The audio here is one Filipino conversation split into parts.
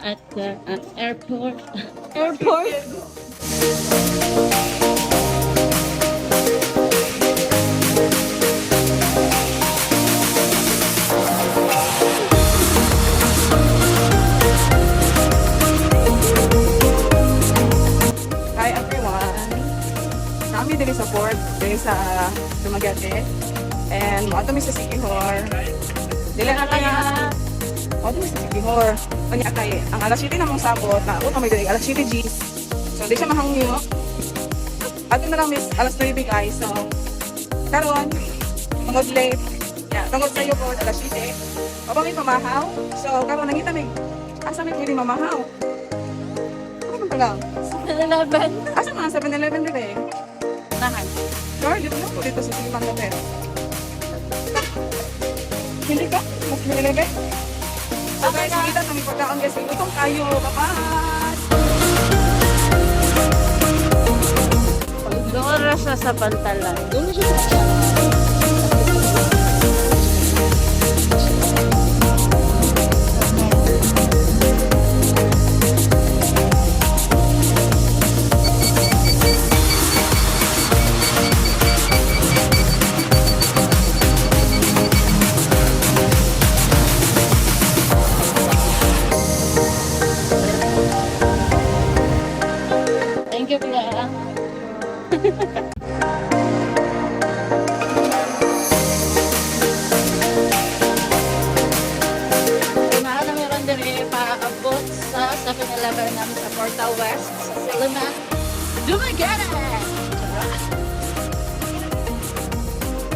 at the airport. Airport? Hi everyone! Kami dili sa port, dili sa Dumaguete. And mo mi sa Sikihor. Dili na kaya mo mi sa Sikihor. Kanya kay ang alas 7 na mong sabot na una may dili alas 7 Gs. So di siya mahangyo. Ato na lang miss alas 9 guys. So karon tungod late. Yeah, tungod sa iyo po alas 7. O may pamahaw. So karon nangita mi asa may pwede mamahaw. Ano man lang? 7-Eleven. Asa mga 7-Eleven dito eh? Nahan. Sure, dito na po dito sa Silimang Hotel. Hindi ka? Mas 7-Eleven? So guys, kita kami pagkaon kasi utong tayo. Bye-bye! Doon siya sa pantalan. Doon siya sa pantalan. Thank you, Kuya. Mahal na meron din paabot sa 7-Eleven namin sa Portal West, sa Silima. Dumaguete! Tara!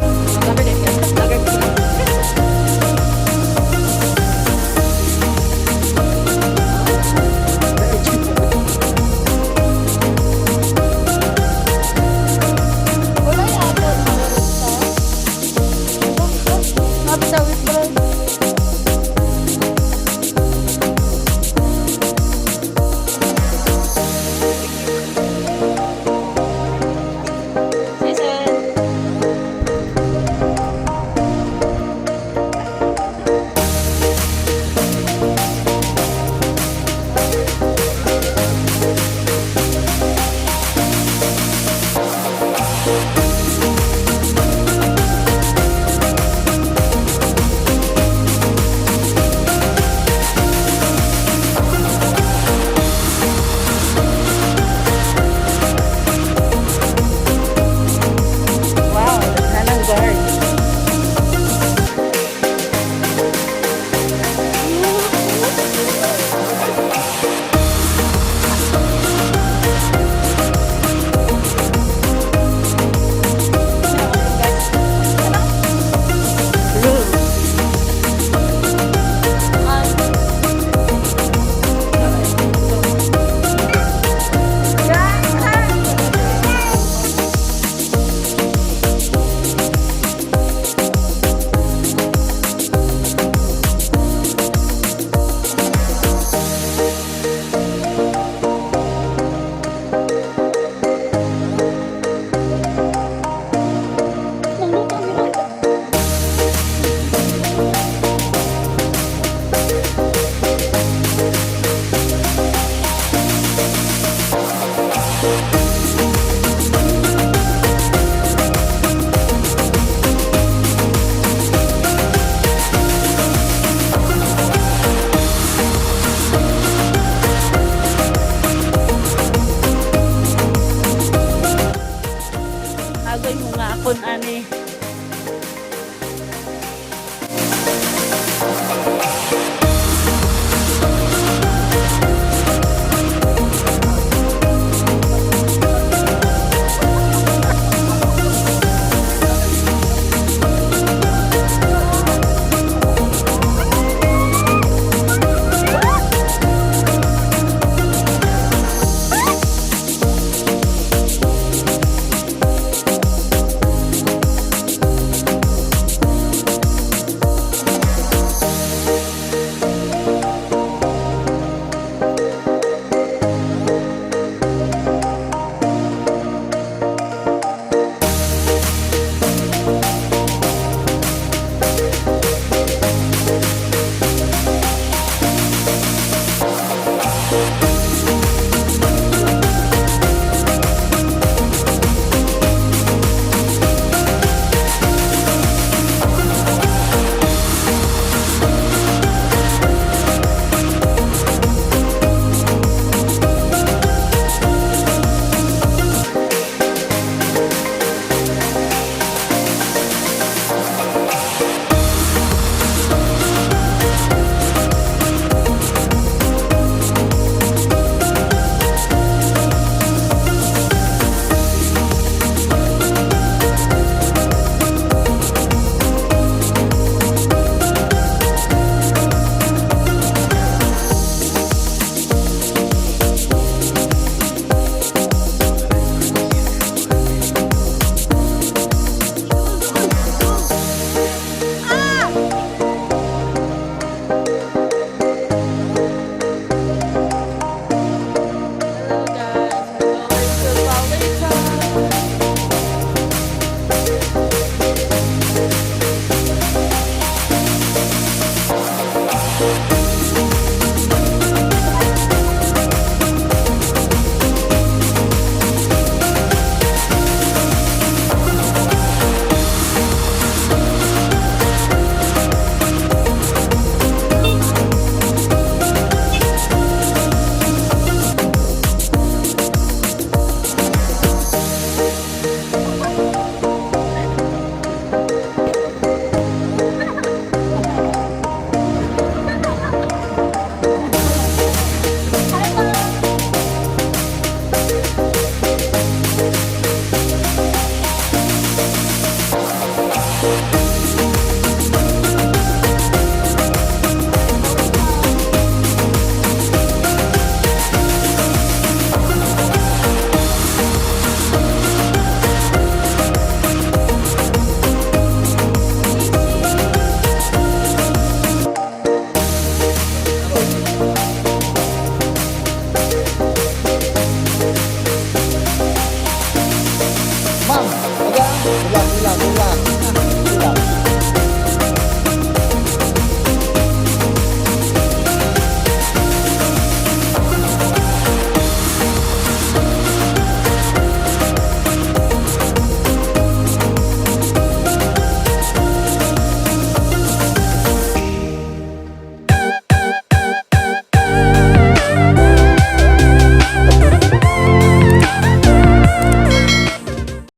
Mga vlogger din yan. Vlogger din.